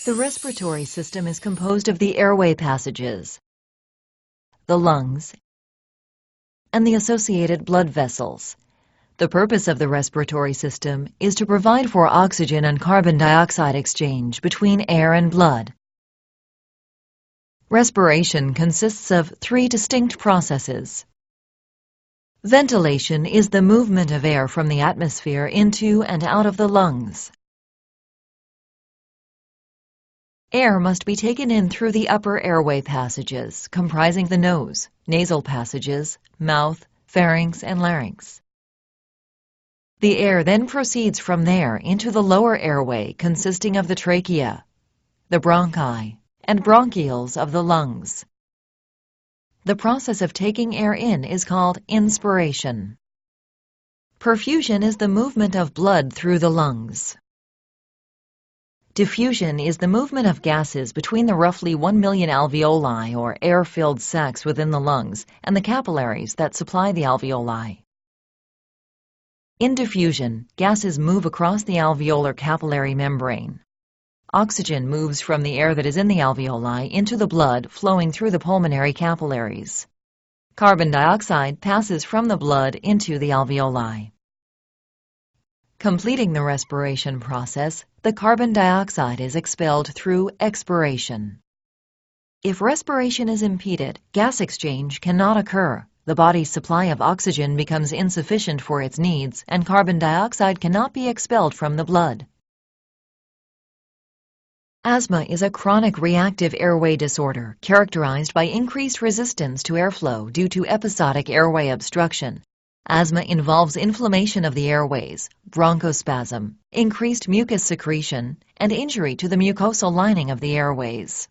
The respiratory system is composed of the airway passages, the lungs, and the associated blood vessels. The purpose of the respiratory system is to provide for oxygen and carbon dioxide exchange between air and blood. Respiration consists of 3 distinct processes. Ventilation is the movement of air from the atmosphere into and out of the lungs. Air must be taken in through the upper airway passages, comprising the nose, nasal passages, mouth, pharynx, and larynx. The air then proceeds from there into the lower airway, consisting of the trachea, the bronchi, and bronchioles of the lungs. The process of taking air in is called inspiration. Perfusion is the movement of blood through the lungs. Diffusion is the movement of gases between the roughly 1 million alveoli, or air-filled sacs within the lungs, and the capillaries that supply the alveoli. In diffusion, gases move across the alveolar capillary membrane. Oxygen moves from the air that is in the alveoli into the blood flowing through the pulmonary capillaries. Carbon dioxide passes from the blood into the alveoli. Completing the respiration process, the carbon dioxide is expelled through expiration. If respiration is impeded, gas exchange cannot occur. The body's supply of oxygen becomes insufficient for its needs, and carbon dioxide cannot be expelled from the blood. Asthma is a chronic reactive airway disorder characterized by increased resistance to airflow due to episodic airway obstruction. Asthma involves inflammation of the airways, bronchospasm, increased mucus secretion, and injury to the mucosal lining of the airways.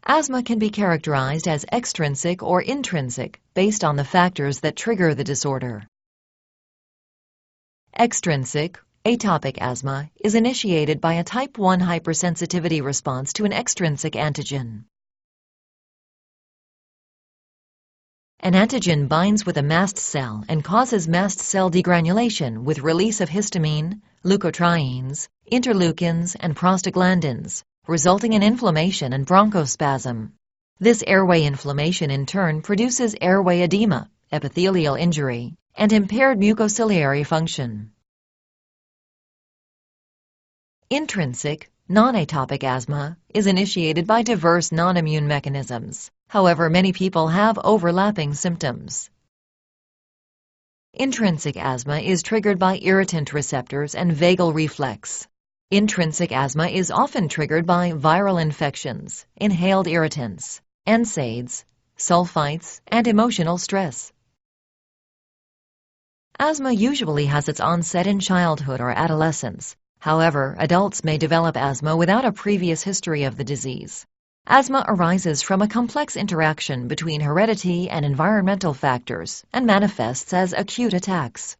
Asthma can be characterized as extrinsic or intrinsic based on the factors that trigger the disorder. Extrinsic, atopic asthma is initiated by a type 1 hypersensitivity response to an extrinsic antigen. An antigen binds with a mast cell and causes mast cell degranulation with release of histamine, leukotrienes, interleukins, and prostaglandins, resulting in inflammation and bronchospasm. This airway inflammation in turn produces airway edema, epithelial injury, and impaired mucociliary function. Intrinsic, non-atopic asthma is initiated by diverse non-immune mechanisms. However, many people have overlapping symptoms. Intrinsic asthma is triggered by irritant receptors and vagal reflex. Intrinsic asthma is often triggered by viral infections, inhaled irritants, NSAIDs, sulfites, and emotional stress. Asthma usually has its onset in childhood or adolescence. However, adults may develop asthma without a previous history of the disease. Asthma arises from a complex interaction between heredity and environmental factors and manifests as acute attacks.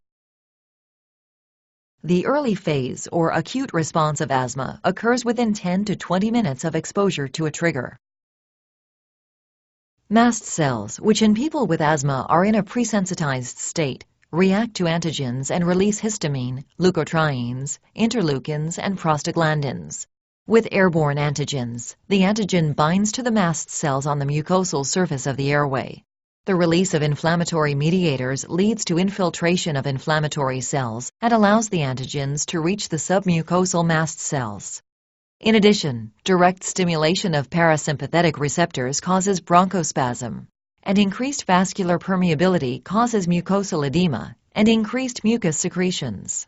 The early phase or acute response of asthma occurs within 10 to 20 minutes of exposure to a trigger. Mast cells, which in people with asthma are in a presensitized state, react to antigens and release histamine, leukotrienes, interleukins, and prostaglandins. With airborne antigens, the antigen binds to the mast cells on the mucosal surface of the airway. The release of inflammatory mediators leads to infiltration of inflammatory cells and allows the antigens to reach the submucosal mast cells. In addition, direct stimulation of parasympathetic receptors causes bronchospasm, and increased vascular permeability causes mucosal edema and increased mucus secretions.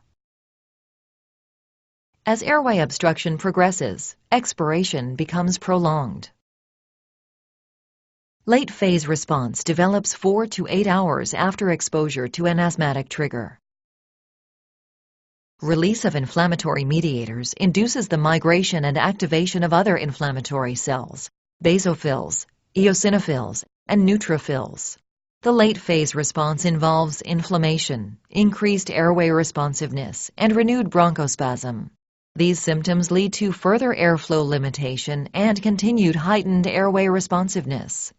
As airway obstruction progresses, expiration becomes prolonged. Late phase response develops 4 to 8 hours after exposure to an asthmatic trigger. Release of inflammatory mediators induces the migration and activation of other inflammatory cells, basophils, eosinophils, and neutrophils. The late phase response involves inflammation, increased airway responsiveness, and renewed bronchospasm. These symptoms lead to further airflow limitation and continued heightened airway responsiveness.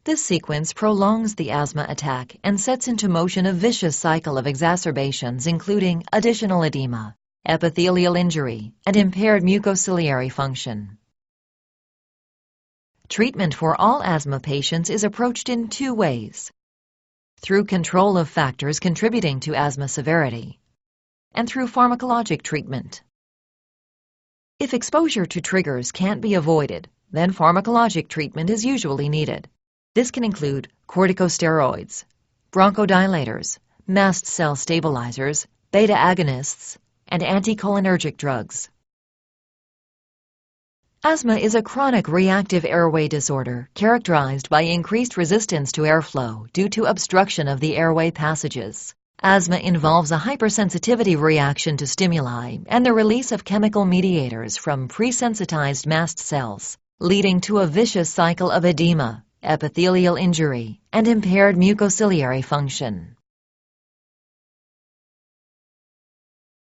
This sequence prolongs the asthma attack and sets into motion a vicious cycle of exacerbations including additional edema, epithelial injury, and impaired mucociliary function. Treatment for all asthma patients is approached in two ways: through control of factors contributing to asthma severity, and through pharmacologic treatment. If exposure to triggers can't be avoided, then pharmacologic treatment is usually needed. This can include corticosteroids, bronchodilators, mast cell stabilizers, beta agonists, and anticholinergic drugs. Asthma is a chronic reactive airway disorder characterized by increased resistance to airflow due to obstruction of the airway passages. Asthma involves a hypersensitivity reaction to stimuli and the release of chemical mediators from presensitized mast cells, leading to a vicious cycle of edema, epithelial injury, and impaired mucociliary function.